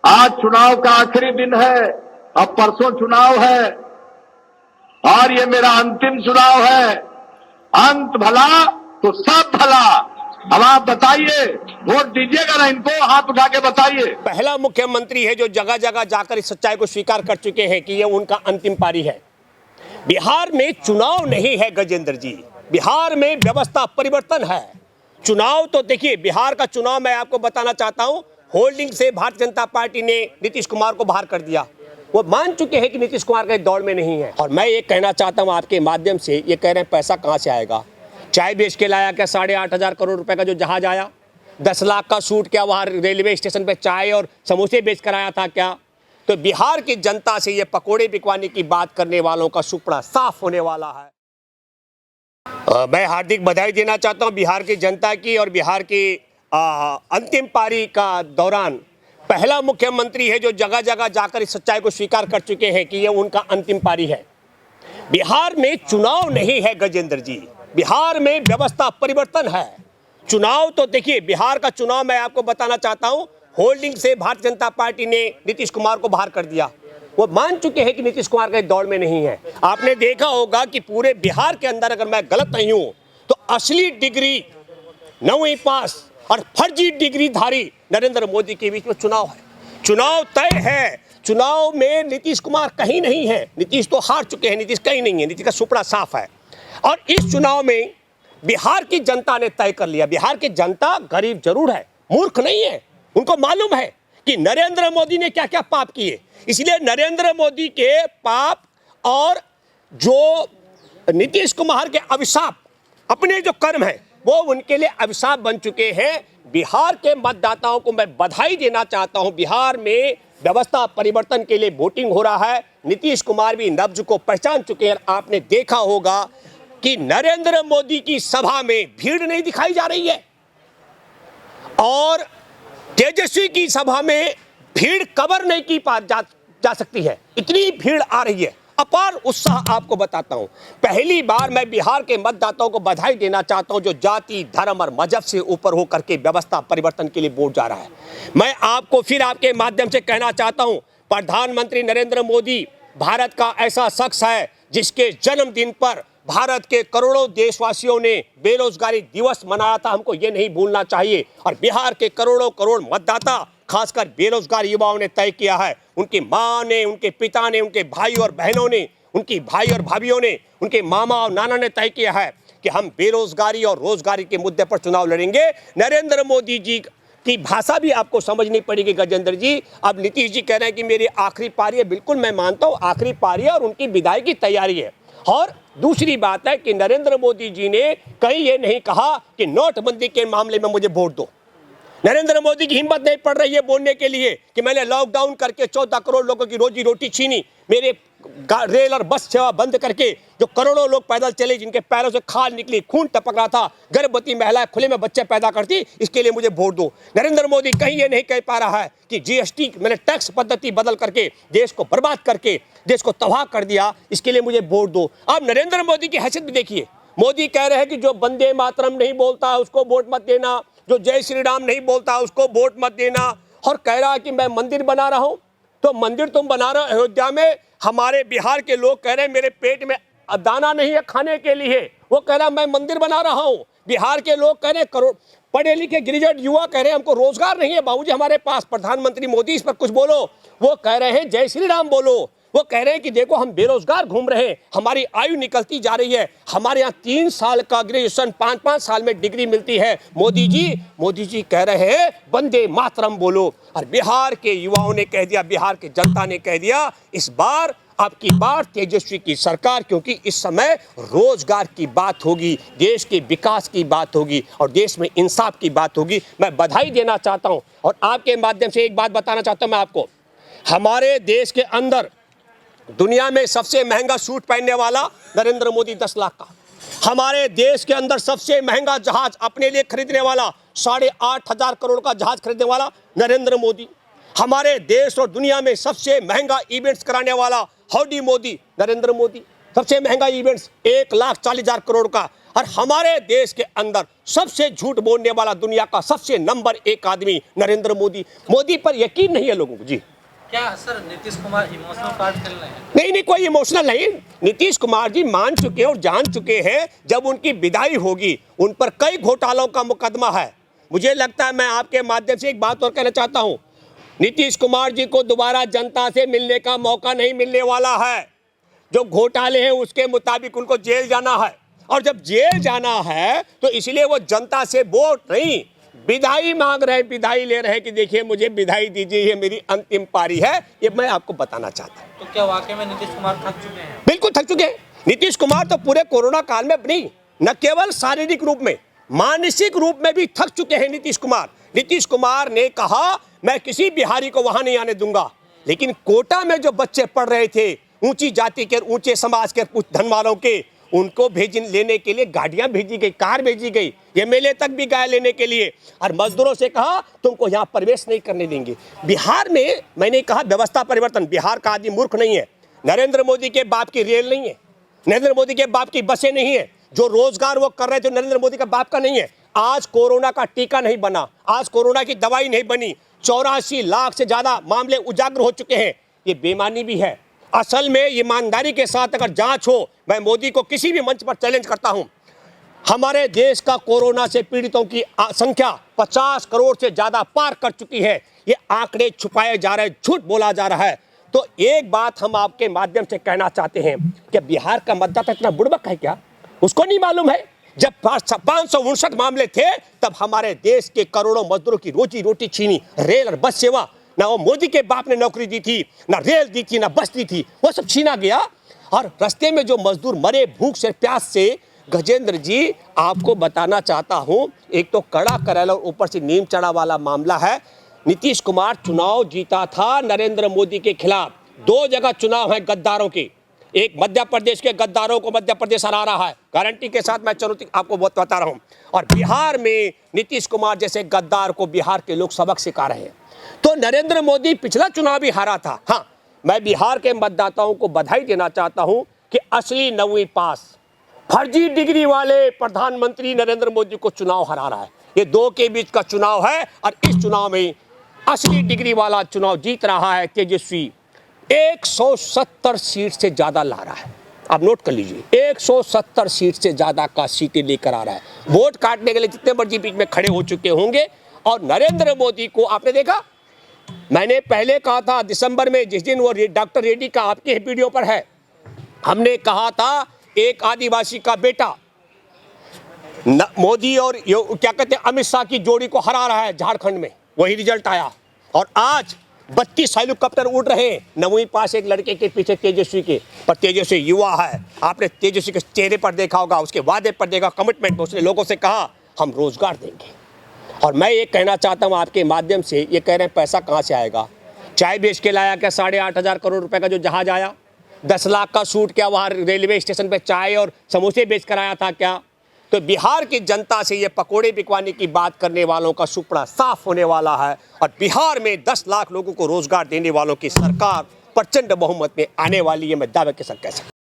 आज चुनाव का आखिरी दिन है, अब परसों चुनाव है और ये मेरा अंतिम चुनाव है। अंत भला तो सब भला। अब आप बताइए, वोट दीजिएगा ना इनको? हाथ उठा के बताइए। पहला मुख्यमंत्री है जो जगह जगह जाकर इस सच्चाई को स्वीकार कर चुके हैं कि ये उनका अंतिम पारी है। बिहार में चुनाव नहीं है गजेंद्र जी, बिहार में व्यवस्था परिवर्तन है। चुनाव तो देखिए, बिहार का चुनाव मैं आपको बताना चाहता हूं, होल्डिंग से भारतीय जनता पार्टी ने नीतीश कुमार को बाहर कर दिया। वो मान चुके हैं कि नीतीश कुमार के दौड़ में नहीं है। और मैं ये कहना चाहता हूं आपके माध्यम से, ये कह रहे हैं पैसा कहां से आएगा? चाय बेच के लाया क्या 8,500 करोड़ रुपए का जो जहाज आया? 10 लाख का सूट क्या वहां रेलवे स्टेशन पे चाय और समोसे बेच कर आया था क्या? तो बिहार की जनता से ये पकोड़े बिकवाने की बात करने वालों का सुपड़ा साफ होने वाला है। मैं हार्दिक बधाई देना चाहता हूं बिहार की जनता की, और बिहार की अंतिम पारी का दौरान पहला मुख्यमंत्री है जो जगह जगह जाकर इस सच्चाई को स्वीकार कर चुके हैं कि ये उनका अंतिम पारी है। बिहार में चुनाव नहीं है गजेंद्र जी, बिहार में व्यवस्था परिवर्तन है। चुनाव तो देखिए, बिहार का चुनाव मैं आपको बताना चाहता हूं, होल्डिंग से भारतीय जनता पार्टी ने नीतीश कुमार को बाहर कर दिया। वो मान चुके हैं कि नीतीश कुमार के दौड़ में नहीं है। आपने देखा होगा कि पूरे बिहार के अंदर, अगर मैं गलत नहीं हूं तो असली डिग्री 9वीं पास और फर्जी डिग्रीधारी नरेंद्र मोदी के बीच में चुनाव है। चुनाव तय है। चुनाव में नीतीश कुमार कहीं नहीं है। नीतीश तो हार चुके हैं, नीतीश कहीं नहीं है, नीतीश का सुपड़ा साफ है। और इस चुनाव में बिहार की जनता ने तय कर लिया। बिहार की जनता गरीब जरूर है, मूर्ख नहीं है। उनको मालूम है कि नरेंद्र मोदी ने क्या क्या पाप किए, इसलिए नरेंद्र मोदी के पाप और जो नीतीश कुमार के अभिशाप, अपने जो कर्म है वो उनके लिए अभिशाप बन चुके हैं। बिहार के मतदाताओं को मैं बधाई देना चाहता हूं। बिहार में व्यवस्था परिवर्तन के लिए वोटिंग हो रहा है। नीतीश कुमार भी नब्ज को पहचान चुके हैं। आपने देखा होगा कि नरेंद्र मोदी की सभा में भीड़ नहीं दिखाई जा रही है, और तेजस्वी की सभा में भीड़ कवर नहीं की जा सकती है, इतनी भीड़ आ रही है। अपार उत्साह आपको बताता हूं। पहली बार मैं बिहार के मतदाताओं को बधाई देना चाहता हूं जो जाति, धर्म और मजहब से ऊपर होकर के व्यवस्था परिवर्तन के लिए वोट जा रहा है। मैं आपको फिर आपके माध्यम से कहना चाहता हूं, प्रधानमंत्री नरेंद्र मोदी भारत का ऐसा शख्स है जिसके जन्मदिन पर भारत के करोड़ों देशवासियों ने बेरोजगारी दिवस मनाया था। हमको ये नहीं भूलना चाहिए। और बिहार के करोड़ों करोड़ मतदाता, खासकर बेरोजगार युवाओं ने तय किया है, उनकी माँ ने, उनके पिता ने, उनके भाई और बहनों ने, उनकी भाई और भाभियों ने, उनके मामा और नाना ने तय किया है कि हम बेरोजगारी और रोजगारी के मुद्दे पर चुनाव लड़ेंगे। नरेंद्र मोदी जी की भाषा भी आपको समझनी पड़ेगी गजेंद्र जी। अब नीतीश जी कह रहे हैं कि मेरी आखिरी पारी है। बिल्कुल मैं मानता हूँ आखिरी पारी है और उनकी विदाई की तैयारी है। और दूसरी बात है कि नरेंद्र मोदी जी ने कहीं ये नहीं कहा कि नोटबंदी के मामले में मुझे वोट दो। नरेंद्र मोदी की हिम्मत नहीं पड़ रही है बोलने के लिए कि मैंने लॉकडाउन करके 14 करोड़ लोगों की रोजी रोटी छीनी, मेरे रेल और बस सेवा बंद करके जो करोड़ों लोग पैदल चले, जिनके पैरों से खाल निकली, खून टपक रहा था, गर्भवती महिलाएं खुले में बच्चे पैदा करती, इसके लिए मुझे वोट दो। नरेंद्र मोदी कहीं ये नहीं कह पा रहा है कि जीएसटी मैंने टैक्स पद्धति बदल करके देश को बर्बाद करके देश को तबाह कर दिया, इसके लिए मुझे वोट दो। अब नरेंद्र मोदी की हैसियत भी देखिए। मोदी कह रहे हैं कि जो वंदे मातरम नहीं बोलता है उसको वोट मत देना, जो जय श्री राम नहीं बोलता उसको वोट मत देना, और कह रहा है कि मैं मंदिर बना रहा हूं। तो मंदिर तुम बना रहे हो अयोध्या में, हमारे बिहार के लोग कह रहे हैं मेरे पेट में दाना नहीं है खाने के लिए, वो कह रहा है मैं मंदिर बना रहा हूं। बिहार के लोग कह रहे हैं करोड़ पढ़े लिखे गिरिजन युवा कह रहे हैं हमको रोजगार नहीं है बाबूजी हमारे पास, प्रधानमंत्री मोदी इस पर कुछ बोलो। वो कह रहे हैं जय श्री राम बोलो। वो कह रहे हैं कि देखो हम बेरोजगार घूम रहे हैं, हमारी आयु निकलती जा रही है, हमारे यहाँ 3 साल का ग्रेजुएशन 5-5 साल में डिग्री मिलती है। मोदी जी कह रहे हैं वंदे मातरम बोलो। और बिहार के युवाओं ने कह दिया, बिहार की जनता ने कह दिया, इस बार आपकी बार तेजस्वी की सरकार, क्योंकि इस समय रोजगार की बात होगी, देश के विकास की बात होगी और देश में इंसाफ की बात होगी। मैं बधाई देना चाहता हूं और आपके माध्यम से एक बात बताना चाहता हूं मैं आपको। हमारे देश के अंदर दुनिया में सबसे महंगा सूट पहनने वाला नरेंद्र मोदी 10 लाख का, हमारे देश के अंदर सबसे महंगा जहाज अपने लिए खरीदने वाला 8,500 करोड़ का जहाज खरीदने वाला नरेंद्र मोदी, हमारे देश और दुनिया में सबसे महंगा इवेंट्स कराने वाला हाउडी मोदी नरेंद्र मोदी, सबसे महंगा इवेंट्स 1,40,000 करोड़ का और हमारे देश के अंदर सबसे झूठ बोलने वाला दुनिया का सबसे नंबर 1 आदमी नरेंद्र मोदी। मोदी पर यकीन नहीं है लोगों को। जी क्या sir Nitish Kumar emotional card खेल रहे हैं? नहीं, कोई इमोशनल नहीं। नीतीश कुमार जी मान चुके हैं और जान चुके हैं जब उनकी विदाई होगी उन पर कई घोटालों का मुकदमा है। मुझे लगता है, मैं आपके माध्यम से एक बात और कहना चाहता हूं, नीतीश कुमार जी को दोबारा जनता से मिलने का मौका नहीं मिलने वाला है। जो घोटाले हैं उसके मुताबिक उनको जेल जाना है, और जब जेल जाना है तो इसलिए वो जनता से वोट नहीं, विदाई मांग रहे हैं, विदाई ले रहे हैं कि देखिए मुझे विदाई दीजिए, ये मेरी अंतिम पारी है। ये मैं आपको बताना चाहता हूं। तो क्या वाकई में नीतीश कुमार थक चुके हैं? बिल्कुल थक चुके हैं। नीतीश कुमार तो पूरे कोरोना काल में नहीं, न केवल शारीरिक रूप में, मानसिक रूप में भी थक चुके हैं नीतीश कुमार। नीतीश कुमार ने कहा मैं किसी बिहारी को वहां नहीं आने दूंगा, लेकिन कोटा में जो बच्चे पढ़ रहे थे, ऊंची जाति के, ऊंचे समाज के, कुछ धन वालों के, उनको लेने के लिए गाड़ियां भेजी गई, कार भेजी गई, एमएलए तक भी गए लेने के लिए, और मजदूरों से कहा तुमको यहाँ प्रवेश नहीं करने देंगे। बिहार में मैंने कहा व्यवस्था परिवर्तन। बिहार का आदमी मूर्ख नहीं है। नरेंद्र मोदी के बाप की रेल नहीं है, नरेंद्र मोदी के बाप की बसें नहीं है, जो रोजगार वो कर रहे थे नरेंद्र मोदी का बाप का नहीं है। आज कोरोना का टीका नहीं बना, आज कोरोना की दवाई नहीं बनी, 84 लाख से ज्यादा मामले उजागर हो चुके हैं। ये बेईमानी भी है। असल में ईमानदारी के साथ अगर जांच हो, मैं मोदी को किसी भी मंच पर चैलेंज करता हूं, हमारे देश का कोरोना से पीड़ितों की संख्या 50 करोड़ से ज्यादा पार कर चुकी है। ये आंकड़े छुपाए जा रहे हैं, झूठ बोला जा रहा है। तो एक बात हम आपके माध्यम से कहना चाहते हैं कि बिहार का मतदाता इतना बुड़बक है क्या? उसको नहीं मालूम है जब 559 मामले थे तब हमारे देश के करोड़ों मजदूरों की रोजी रोटी छीनी। रेल और बस सेवा, ना वो मोदी के बाप ने नौकरी दी थी, ना रेल दी थी, ना बस दी थी, वो सब छीना गया। और रास्ते में जो मजदूर मरे भूख से, प्यास से, गजेंद्र जी आपको बताना चाहता हूं, एक तो कड़ा करेला और ऊपर से नीम चढ़ा वाला मामला है। नीतीश कुमार चुनाव जीता था नरेंद्र मोदी के खिलाफ। 2 जगह चुनाव है गद्दारों के, एक मध्य प्रदेश के गद्दारों को मध्य प्रदेश हरा रहा है, गारंटी के साथ मैं चुनौती आपको बहुत बता रहा हूं। और बिहार में नीतीश कुमार जैसे गद्दार को बिहार के लोग सबक सिखा रहे हैं। तो नरेंद्र मोदी पिछला चुनाव भी हारा था। हाँ, मैं बिहार के मतदाताओं को बधाई देना चाहता हूं कि असली 9वीं पास फर्जी डिग्री वाले प्रधानमंत्री नरेंद्र मोदी को चुनाव हरा रहा है। ये 2 के बीच का चुनाव है और इस चुनाव में असली डिग्री वाला चुनाव जीत रहा है तेजस्वी। 170 सीट से ज्यादा ला रहा है। आप नोट कर लीजिए, 170 सीट से ज्यादा का सीटें लेकर आ रहा है। वोट काटने के लिए जितने मर्जी बीच में खड़े हो चुके होंगे। और नरेंद्र मोदी को आपने देखा, मैंने पहले कहा था दिसंबर में, जिस दिन वो डॉक्टर रेड्डी का आपके वीडियो पर है, हमने कहा था एक आदिवासी का बेटा मोदी और क्या कहते हैं अमित शाह की जोड़ी को हरा रहा है झारखंड में। वही रिजल्ट आया। और आज 32 हेलीकॉप्टर उड़ रहे हैं 9वीं पास एक लड़के के पीछे तेजस्वी के। पर तेजस्वी युवा है, आपने तेजस्वी के चेहरे पर देखा होगा, उसके वादे पर देखा, कमिटमेंट। उसने लोगों से कहा हम रोजगार देंगे। और मैं ये कहना चाहता हूँ आपके माध्यम से, ये कह रहे हैं पैसा कहाँ से आएगा? चाय बेच के लाया क्या 8,500 करोड़ रुपए का जो जहाज आया? 10 लाख का सूट क्या वहाँ रेलवे स्टेशन पे चाय और समोसे बेच कर आया था क्या? तो बिहार की जनता से ये पकोड़े बिकवाने की बात करने वालों का सुपड़ा साफ होने वाला है। और बिहार में 10 लाख लोगों को रोजगार देने वालों की सरकार प्रचंड बहुमत में आने वाली है, मैं दावे के साथ कह सकता हूं।